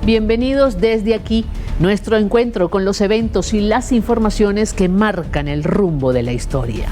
Bienvenidos desde aquí, nuestro encuentro con los eventos y las informaciones que marcan el rumbo de la historia.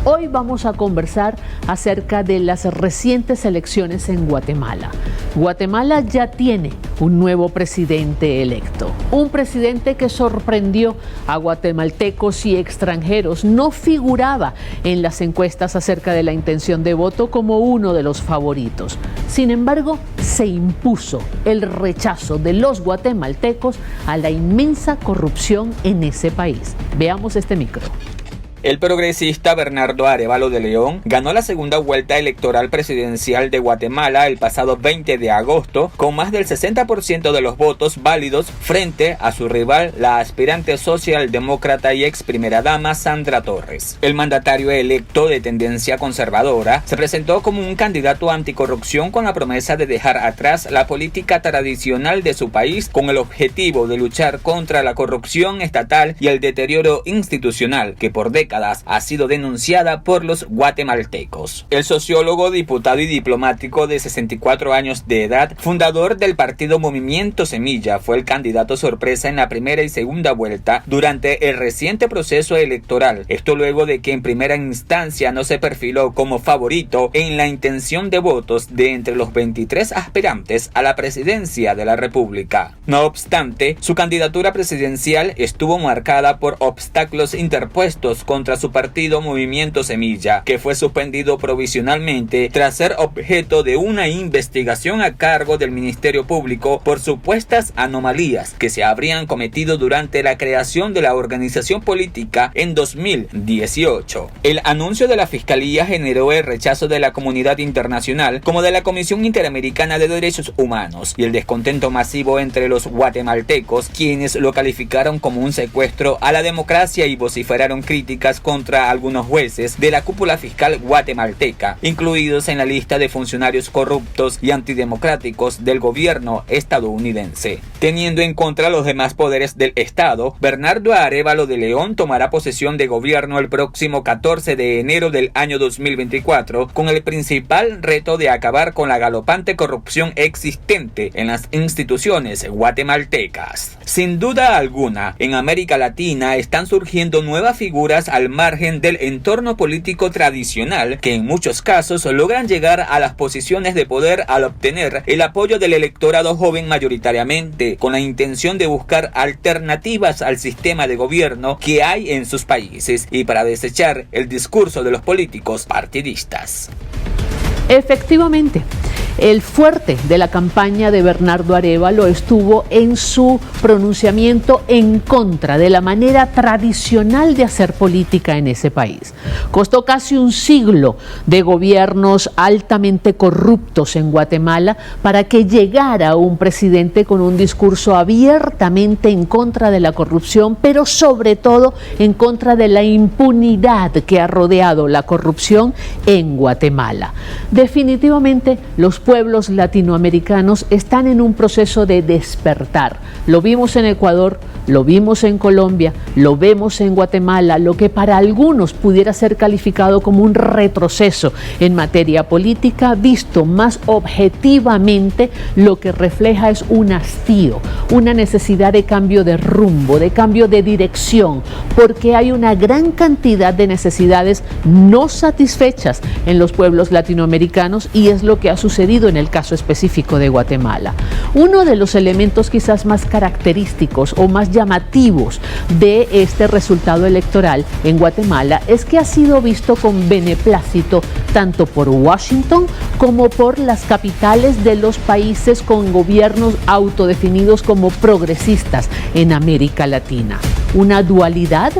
Hoy vamos a conversar acerca de las recientes elecciones en Guatemala. Guatemala ya tiene un nuevo presidente electo, un presidente que sorprendió a guatemaltecos y extranjeros. No figuraba en las encuestas acerca de la intención de voto como uno de los favoritos. Sin embargo, se impuso el rechazo de los guatemaltecos a la inmensa corrupción en ese país. Veamos este micro. El progresista Bernardo Arévalo de León ganó la segunda vuelta electoral presidencial de Guatemala el pasado 20 de agosto con más del 60% de los votos válidos frente a su rival, la aspirante socialdemócrata y ex primera dama Sandra Torres. El mandatario electo de tendencia conservadora se presentó como un candidato anticorrupción con la promesa de dejar atrás la política tradicional de su país con el objetivo de luchar contra la corrupción estatal y el deterioro institucional que por décadas ha sido denunciada por los guatemaltecos. El sociólogo, diputado y diplomático de 64 años de edad, fundador del partido Movimiento Semilla, fue el candidato sorpresa en la primera y segunda vuelta durante el reciente proceso electoral. Esto luego de que en primera instancia no se perfiló como favorito en la intención de votos de entre los 23 aspirantes a la presidencia de la República. No obstante, su candidatura presidencial estuvo marcada por obstáculos interpuestos contra su partido Movimiento Semilla, que fue suspendido provisionalmente tras ser objeto de una investigación a cargo del Ministerio Público por supuestas anomalías que se habrían cometido durante la creación de la organización política en 2018. El anuncio de la Fiscalía generó el rechazo de la comunidad internacional como de la Comisión Interamericana de Derechos Humanos y el descontento masivo entre los guatemaltecos, quienes lo calificaron como un secuestro a la democracia y vociferaron críticas contra algunos jueces de la cúpula fiscal guatemalteca, incluidos en la lista de funcionarios corruptos y antidemocráticos del gobierno estadounidense. Teniendo en contra los demás poderes del Estado, Bernardo Arévalo de León tomará posesión de gobierno el próximo 14 de enero del año 2024, con el principal reto de acabar con la galopante corrupción existente en las instituciones guatemaltecas. Sin duda alguna, en América Latina están surgiendo nuevas figuras al margen del entorno político tradicional que en muchos casos logran llegar a las posiciones de poder al obtener el apoyo del electorado joven mayoritariamente, con la intención de buscar alternativas al sistema de gobierno que hay en sus países y para desechar el discurso de los políticos partidistas. Efectivamente, el fuerte de la campaña de Bernardo Arévalo estuvo en su pronunciamiento en contra de la manera tradicional de hacer política en ese país. Costó casi un siglo de gobiernos altamente corruptos en Guatemala para que llegara un presidente con un discurso abiertamente en contra de la corrupción, pero sobre todo en contra de la impunidad que ha rodeado la corrupción en Guatemala. Definitivamente, los pueblos latinoamericanos están en un proceso de despertar. Lo vimos en Ecuador, lo vimos en Colombia, lo vemos en Guatemala, lo que para algunos pudiera ser calificado como un retroceso en materia política, visto más objetivamente, lo que refleja es un hastío, una necesidad de cambio de rumbo, de cambio de dirección, porque hay una gran cantidad de necesidades no satisfechas en los pueblos latinoamericanos y es lo que ha sucedido en el caso específico de Guatemala. Uno de los elementos quizás más característicos o más llamativos de este resultado electoral en Guatemala es que ha sido visto con beneplácito tanto por Washington como por las capitales de los países con gobiernos autodefinidos como progresistas en América Latina. Una dualidad,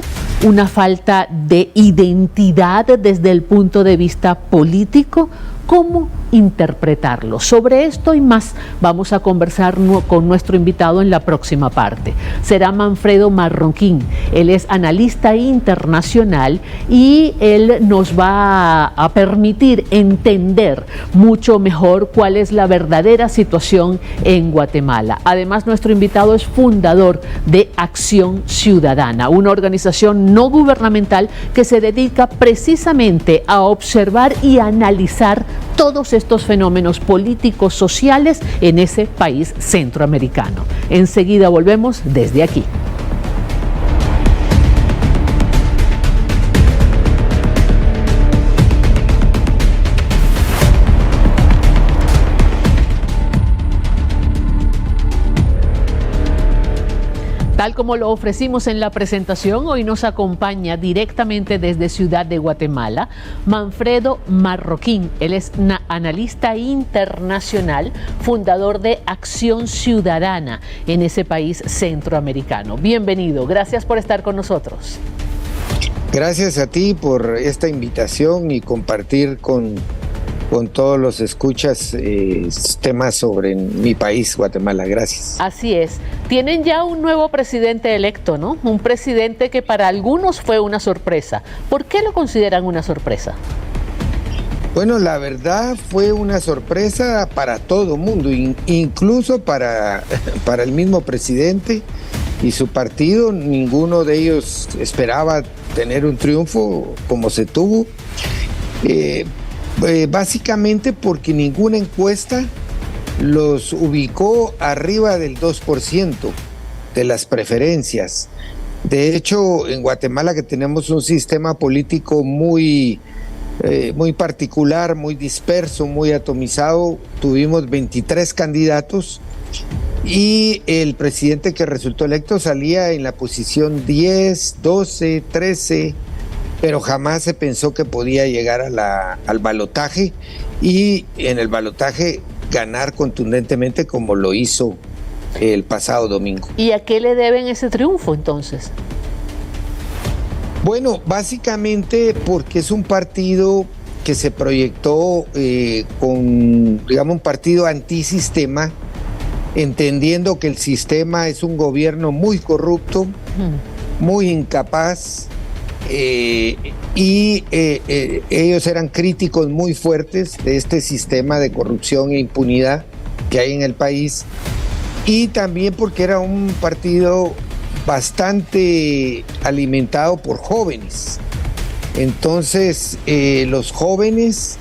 una falta de identidad desde el punto de vista político. ¿Cómo interpretarlo? Sobre esto y más vamos a conversar con nuestro invitado en la próxima parte. Será Manfredo Marroquín. Él es analista internacional y él nos va a permitir entender mucho mejor cuál es la verdadera situación en Guatemala. Además, nuestro invitado es fundador de Acción Ciudadana, una organización no gubernamental que se dedica precisamente a observar y analizar todos estos fenómenos políticos, sociales en ese país centroamericano. Enseguida volvemos desde aquí. Tal como lo ofrecimos en la presentación, hoy nos acompaña directamente desde Ciudad de Guatemala Manfredo Marroquín. Él es analista internacional, fundador de Acción Ciudadana en ese país centroamericano. Bienvenido, gracias por estar con nosotros. Gracias a ti por esta invitación y compartir con todos los escuchas temas sobre mi país, Guatemala. Gracias. Así es. Tienen ya un nuevo presidente electo, ¿no? Un presidente que para algunos fue una sorpresa. ¿Por qué lo consideran una sorpresa? Bueno, la verdad fue una sorpresa para todo mundo, incluso para el mismo presidente y su partido. Ninguno de ellos esperaba tener un triunfo como se tuvo. Básicamente porque ninguna encuesta los ubicó arriba del 2% de las preferencias. De hecho, en Guatemala, que tenemos un sistema político muy particular, muy disperso, muy atomizado, tuvimos 23 candidatos y el presidente que resultó electo salía en la posición 10, 12, 13, pero jamás se pensó que podía llegar al balotaje y en el balotaje ganar contundentemente como lo hizo el pasado domingo. ¿Y a qué le deben ese triunfo entonces? Bueno, básicamente porque es un partido que se proyectó con, digamos, un partido antisistema, entendiendo que el sistema es un gobierno muy corrupto, muy incapaz, y ellos eran críticos muy fuertes de este sistema de corrupción e impunidad que hay en el país, y también porque era un partido bastante alimentado por jóvenes. Entonces los jóvenes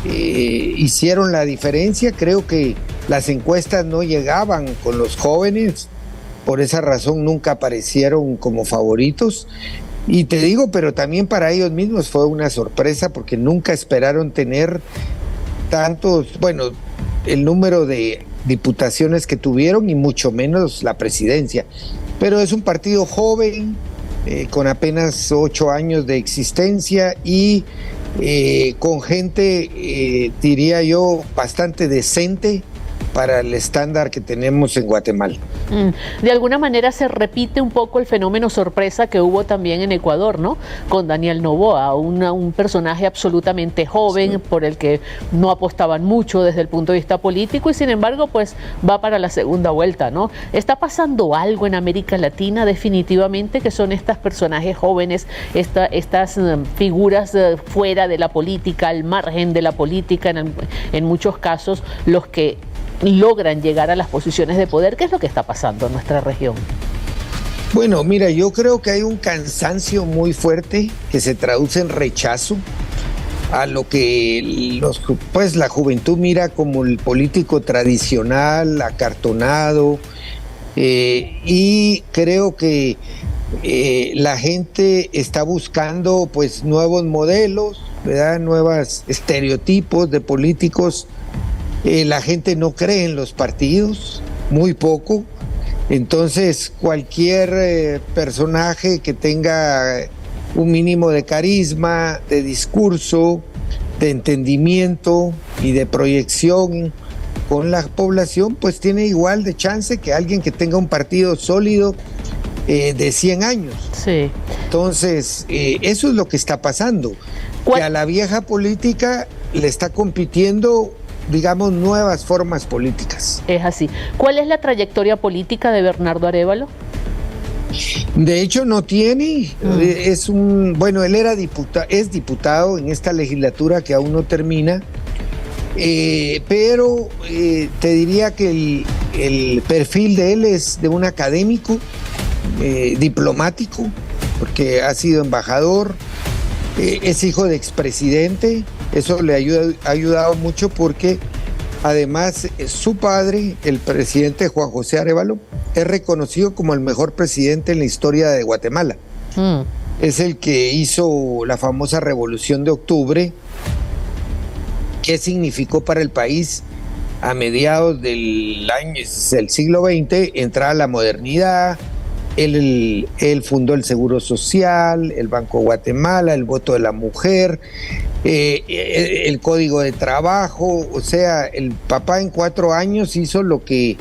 hicieron la diferencia. Creo que las encuestas no llegaban con los jóvenes, por esa razón nunca aparecieron como favoritos. Y te digo, pero también para ellos mismos fue una sorpresa porque nunca esperaron tener tantos, bueno, el número de diputaciones que tuvieron y mucho menos la presidencia. Pero es un partido joven, con apenas 8 años de existencia y con gente, diría yo, bastante decente para el estándar que tenemos en Guatemala. De alguna manera se repite un poco el fenómeno sorpresa que hubo también en Ecuador, ¿no? Con Daniel Noboa, un personaje absolutamente joven, sí, por el que no apostaban mucho desde el punto de vista político y sin embargo pues va para la segunda vuelta, ¿no? ¿Está pasando algo en América Latina definitivamente que son estos personajes jóvenes, estas figuras fuera de la política, al margen de la política en muchos casos, los que logran llegar a las posiciones de poder? ¿Qué es lo que está pasando en nuestra región? Bueno, mira, yo creo que hay un cansancio muy fuerte que se traduce en rechazo a lo que la juventud mira como el político tradicional, acartonado, y creo que la gente está buscando pues nuevos modelos, ¿verdad? Nuevos estereotipos de políticos. La gente no cree en los partidos, muy poco. Entonces cualquier personaje que tenga un mínimo de carisma, de discurso, de entendimiento y de proyección con la población, pues tiene igual de chance que alguien que tenga un partido sólido de 100 años. Sí. Entonces, eso es lo que está pasando. Que a la vieja política le está compitiendo, digamos, nuevas formas políticas. Es así. ¿Cuál es la trayectoria política de Bernardo Arévalo? De hecho, no tiene. Él era es diputado en esta legislatura que aún no termina, pero te diría que el perfil de él es de un académico, diplomático, porque ha sido embajador, es hijo de expresidente, Eso le ha ayudado mucho porque además su padre, el presidente Juan José Arévalo, es reconocido como el mejor presidente en la historia de Guatemala. Es el que hizo la famosa Revolución de Octubre. ¿Qué significó para el país a mediados del siglo XX entrar a la modernidad? Él fundó el Seguro Social, el Banco Guatemala, el voto de la mujer, el Código de Trabajo. O sea, el papá en 4 años hizo lo que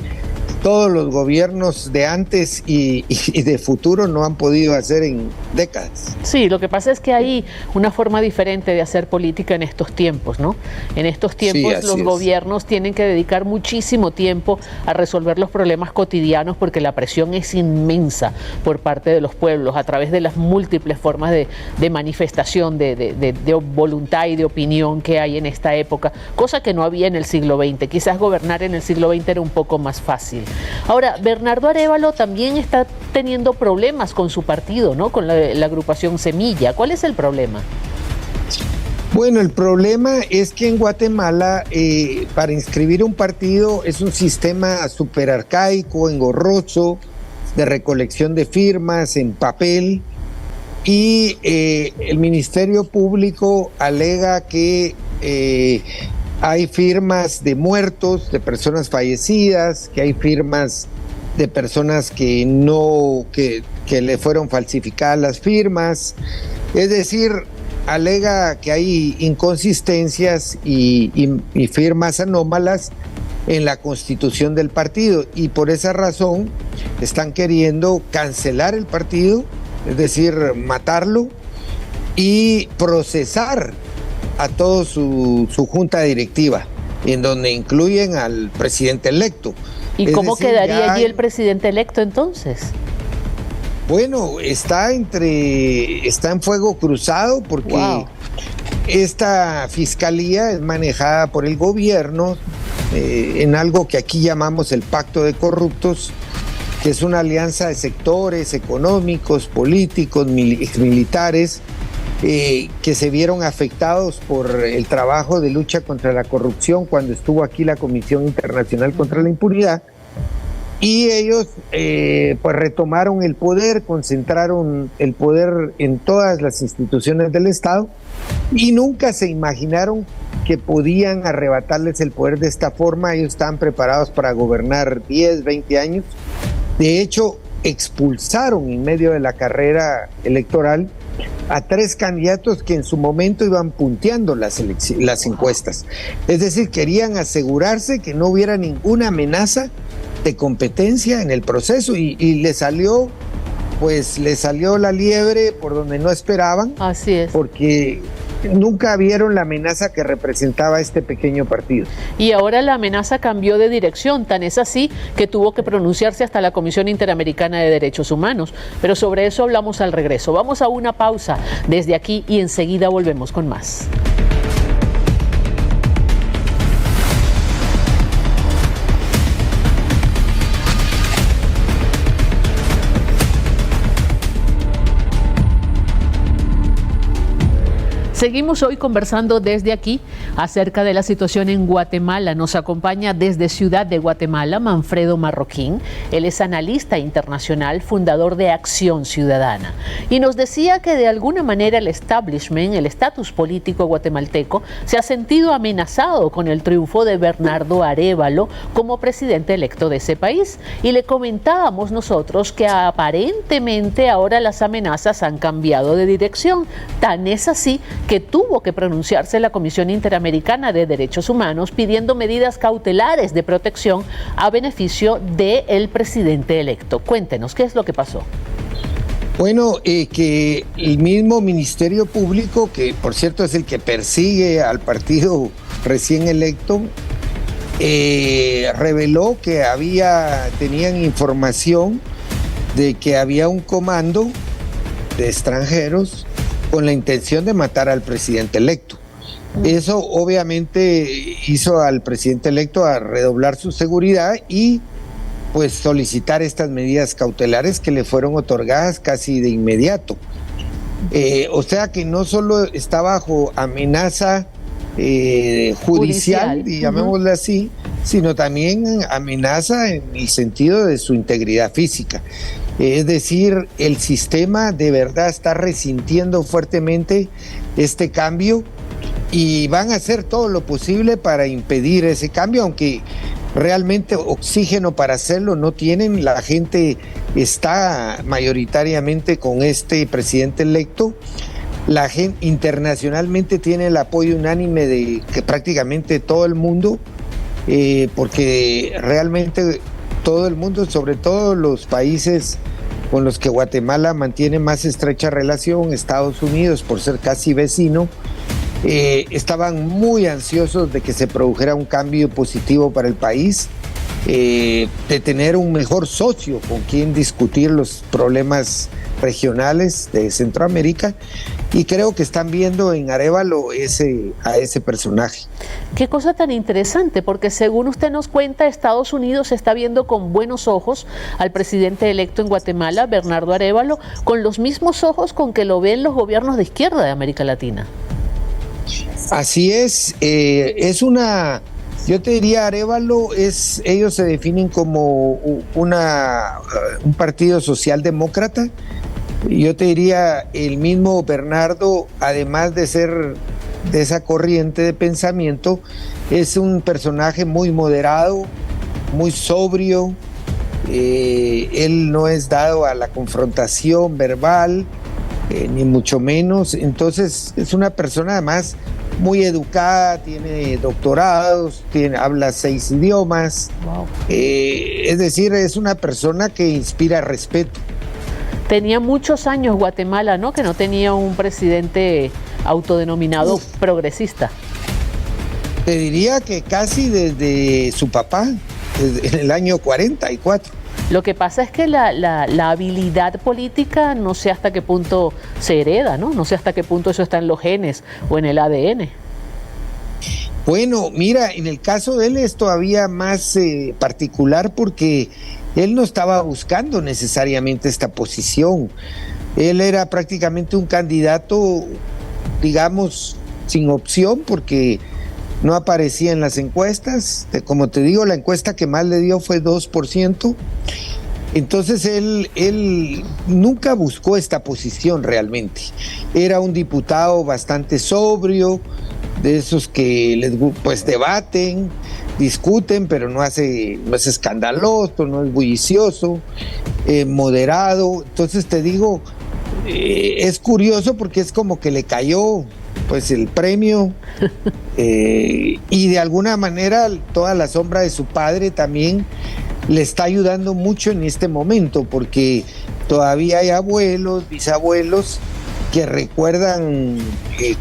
todos los gobiernos de antes y de futuro no han podido hacer en décadas. Sí, lo que pasa es que hay una forma diferente de hacer política en estos tiempos, ¿no? En estos tiempos sí, los gobiernos tienen que dedicar muchísimo tiempo a resolver los problemas cotidianos porque la presión es inmensa por parte de los pueblos a través de las múltiples formas de manifestación, de voluntad y de opinión que hay en esta época, cosa que no había en el siglo XX. Quizás gobernar en el siglo XX era un poco más fácil. Ahora, Bernardo Arévalo también está teniendo problemas con su partido, ¿no? Con la agrupación Semilla. ¿Cuál es el problema? Bueno, el problema es que en Guatemala para inscribir un partido es un sistema súper arcaico, engorroso, de recolección de firmas en papel, y el Ministerio Público alega que hay firmas de muertos, de personas fallecidas, que hay firmas de personas que le fueron falsificadas las firmas. Es decir, alega que hay inconsistencias y firmas anómalas en la constitución del partido, y por esa razón están queriendo cancelar el partido, es decir, matarlo, y procesar a toda su junta directiva, en donde incluyen al presidente electo. ¿Y cómo quedaría allí el presidente electo entonces? Bueno, está en fuego cruzado porque esta fiscalía es manejada por el gobierno en algo que aquí llamamos el Pacto de Corruptos, que es una alianza de sectores económicos, políticos, militares, que se vieron afectados por el trabajo de lucha contra la corrupción cuando estuvo aquí la Comisión Internacional contra la Impunidad, y ellos pues retomaron el poder, concentraron el poder en todas las instituciones del Estado, y nunca se imaginaron que podían arrebatarles el poder de esta forma. Ellos estaban preparados para gobernar 10, 20 años. De hecho, expulsaron en medio de la carrera electoral a 3 candidatos que en su momento iban punteando las encuestas. Es decir, querían asegurarse que no hubiera ninguna amenaza de competencia en el proceso, y le salió la liebre por donde no esperaban. Así es. Porque nunca vieron la amenaza que representaba este pequeño partido. Y ahora la amenaza cambió de dirección, tan es así que tuvo que pronunciarse hasta la Comisión Interamericana de Derechos Humanos. Pero sobre eso hablamos al regreso. Vamos a una pausa desde aquí y enseguida volvemos con más. Seguimos hoy conversando desde aquí acerca de la situación en Guatemala. Nos acompaña desde Ciudad de Guatemala Manfredo Marroquín. Él es analista internacional, fundador de Acción Ciudadana. Y nos decía que de alguna manera el establishment, el estatus político guatemalteco, se ha sentido amenazado con el triunfo de Bernardo Arévalo como presidente electo de ese país. Y le comentábamos nosotros que aparentemente ahora las amenazas han cambiado de dirección. Tan es así que tuvo que pronunciarse la Comisión Interamericana de Derechos Humanos pidiendo medidas cautelares de protección a beneficio del presidente electo. Cuéntenos, ¿qué es lo que pasó? Bueno, que el mismo Ministerio Público, que por cierto es el que persigue al partido recién electo, reveló que tenían información de que había un comando de extranjeros con la intención de matar al presidente electo. Eso obviamente hizo al presidente electo a redoblar su seguridad y pues solicitar estas medidas cautelares que le fueron otorgadas casi de inmediato. O sea que no solo está bajo amenaza judicial, y llamémosle así, sino también amenaza en el sentido de su integridad física. Es decir, el sistema de verdad está resintiendo fuertemente este cambio y van a hacer todo lo posible para impedir ese cambio, aunque realmente oxígeno para hacerlo no tienen. La gente está mayoritariamente con este presidente electo. La gente internacionalmente tiene el apoyo unánime de que prácticamente todo el mundo, porque realmente todo el mundo, sobre todo los países con los que Guatemala mantiene más estrecha relación, Estados Unidos por ser casi vecino, estaban muy ansiosos de que se produjera un cambio positivo para el país, de tener un mejor socio con quien discutir los problemas regionales de Centroamérica, y creo que están viendo en Arévalo a ese personaje. Qué cosa tan interesante, porque según usted nos cuenta, Estados Unidos está viendo con buenos ojos al presidente electo en Guatemala, Bernardo Arévalo, con los mismos ojos con que lo ven los gobiernos de izquierda de América Latina. Así es, yo te diría, Arévalo ellos se definen como un partido socialdemócrata. Yo te diría, el mismo Bernardo, además de ser de esa corriente de pensamiento, es un personaje muy moderado, muy sobrio. Él no es dado a la confrontación verbal, ni mucho menos. Entonces es una persona además muy educada, tiene doctorados, habla 6 idiomas. Wow. Es decir, es una persona que inspira respeto. Tenía muchos años Guatemala, ¿no?, que no tenía un presidente autodenominado progresista. Te diría que casi desde su papá, en el año 44. Lo que pasa es que la habilidad política no sé hasta qué punto se hereda, ¿no? No sé hasta qué punto eso está en los genes o en el ADN. Bueno, mira, en el caso de él es todavía más particular, porque él no estaba buscando necesariamente esta posición. Él era prácticamente un candidato, digamos, sin opción, porque no aparecía en las encuestas. Como te digo, la encuesta que más le dio fue 2%. Entonces él nunca buscó esta posición realmente. Era un diputado bastante sobrio, de esos que pues debaten, discuten, pero no es escandaloso, no es bullicioso, moderado. Entonces te digo, es curioso porque es como que le cayó pues el premio, y de alguna manera toda la sombra de su padre también le está ayudando mucho en este momento, porque todavía hay abuelos, bisabuelos que recuerdan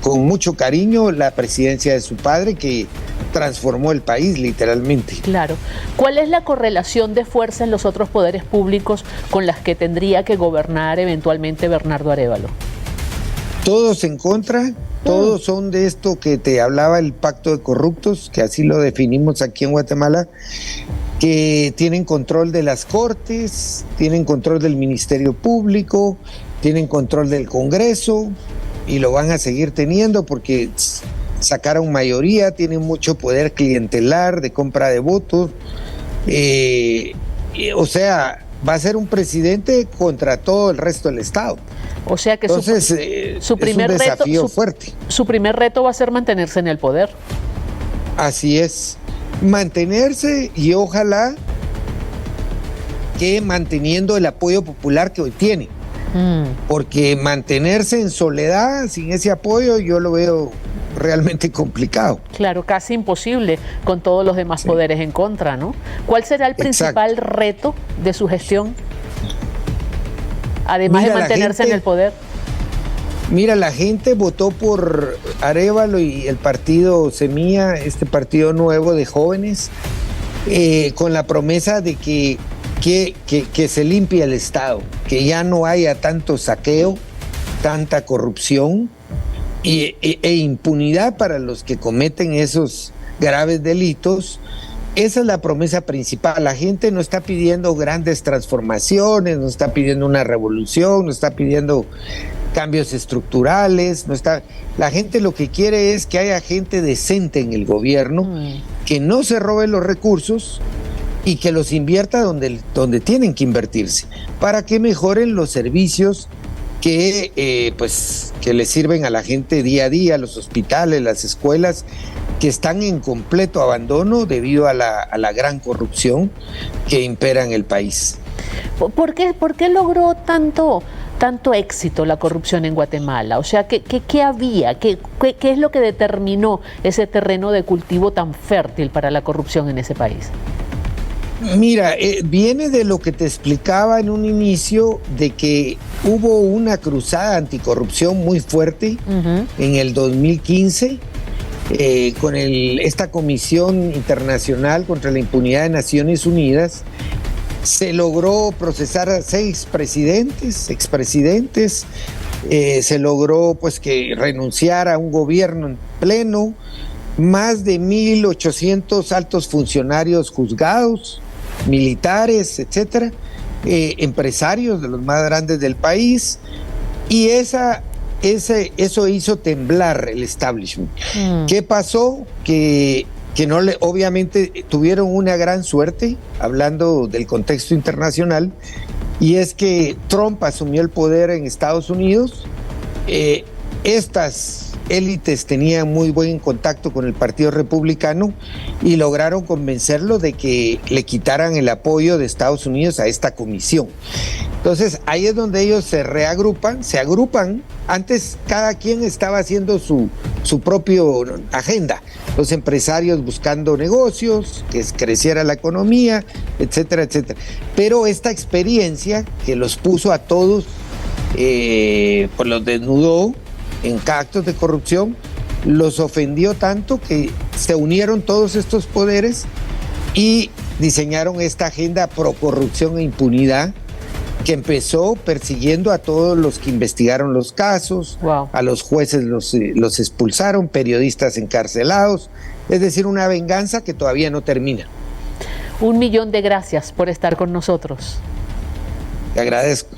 con mucho cariño la presidencia de su padre, que transformó el país literalmente. Claro. ¿Cuál es la correlación de fuerza en los otros poderes públicos con las que tendría que gobernar eventualmente Bernardo Arévalo? Todos en contra, todos son de esto que te hablaba, el pacto de corruptos, que así lo definimos aquí en Guatemala, que tienen control de las cortes, tienen control del Ministerio Público, tienen control del Congreso, y lo van a seguir teniendo porque sacaron mayoría, tienen mucho poder clientelar de compra de votos. O sea, va a ser un presidente contra todo el resto del Estado. O sea que entonces, su primer es un desafío reto, fuerte. Su primer reto va a ser mantenerse en el poder. Así es, mantenerse, y ojalá que manteniendo el apoyo popular que hoy tiene. Porque mantenerse en soledad sin ese apoyo yo lo veo realmente complicado. Claro, casi imposible con todos los demás poderes en contra, ¿no? ¿Cuál será el principal reto de su gestión? Además de mantenerse en el poder. Mira, la gente votó por Arévalo y el partido Semilla, este partido nuevo de jóvenes, con la promesa de que se limpie el Estado, que ya no haya tanto saqueo, tanta corrupción e impunidad para los que cometen esos graves delitos. Esa es la promesa principal. La gente no está pidiendo grandes transformaciones, no está pidiendo una revolución, no está pidiendo cambios estructurales, no está. La gente lo que quiere es que haya gente decente en el gobierno, que no se robe los recursos y que los invierta donde tienen que invertirse, para que mejoren los servicios que le sirven a la gente día a día, los hospitales, las escuelas, que están en completo abandono debido a la gran corrupción que impera en el país. ¿Por qué logró tanto éxito la corrupción en Guatemala? O sea, ¿qué había? ¿Qué es lo que determinó ese terreno de cultivo tan fértil para la corrupción en ese país? Mira, viene de lo que te explicaba en un inicio, de que hubo una cruzada anticorrupción muy fuerte en el 2015 con esta Comisión Internacional contra la Impunidad de Naciones Unidas. Se logró procesar a 6 expresidentes, se logró pues que renunciara a un gobierno en pleno, más de 1.800 altos funcionarios juzgados, militares, etcétera, empresarios de los más grandes del país, y eso hizo temblar el establishment. ¿Qué pasó? Que obviamente tuvieron una gran suerte, hablando del contexto internacional, y es que Trump asumió el poder en Estados Unidos. Estas élites tenían muy buen contacto con el Partido Republicano y lograron convencerlo de que le quitaran el apoyo de Estados Unidos a esta comisión. Entonces ahí es donde ellos se agrupan. Antes cada quien estaba haciendo su propia agenda, los empresarios buscando negocios, que creciera la economía, etcétera, etcétera. Pero esta experiencia que los puso a todos, pues los desnudó en actos de corrupción, los ofendió tanto que se unieron todos estos poderes y diseñaron esta agenda pro corrupción e impunidad, que empezó persiguiendo a todos los que investigaron los casos. Wow. A los jueces los expulsaron, periodistas encarcelados, es decir, una venganza que todavía no termina. 1.000.000 de gracias por estar con nosotros. Te agradezco.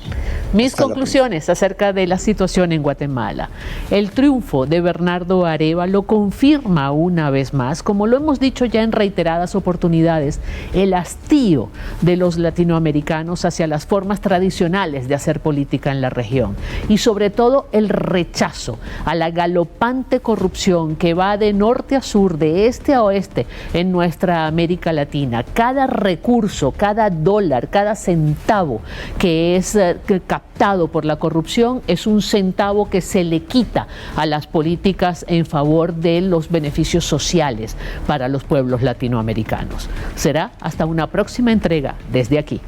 Mis conclusiones acerca de la situación en Guatemala. El triunfo de Bernardo Arévalo confirma una vez más, como lo hemos dicho ya en reiteradas oportunidades, el hastío de los latinoamericanos hacia las formas tradicionales de hacer política en la región, y sobre todo el rechazo a la galopante corrupción que va de norte a sur, de este a oeste en nuestra América Latina. Cada recurso, cada dólar, cada centavo que es captado por la corrupción es un centavo que se le quita a las políticas en favor de los beneficios sociales para los pueblos latinoamericanos. Será hasta una próxima entrega desde aquí.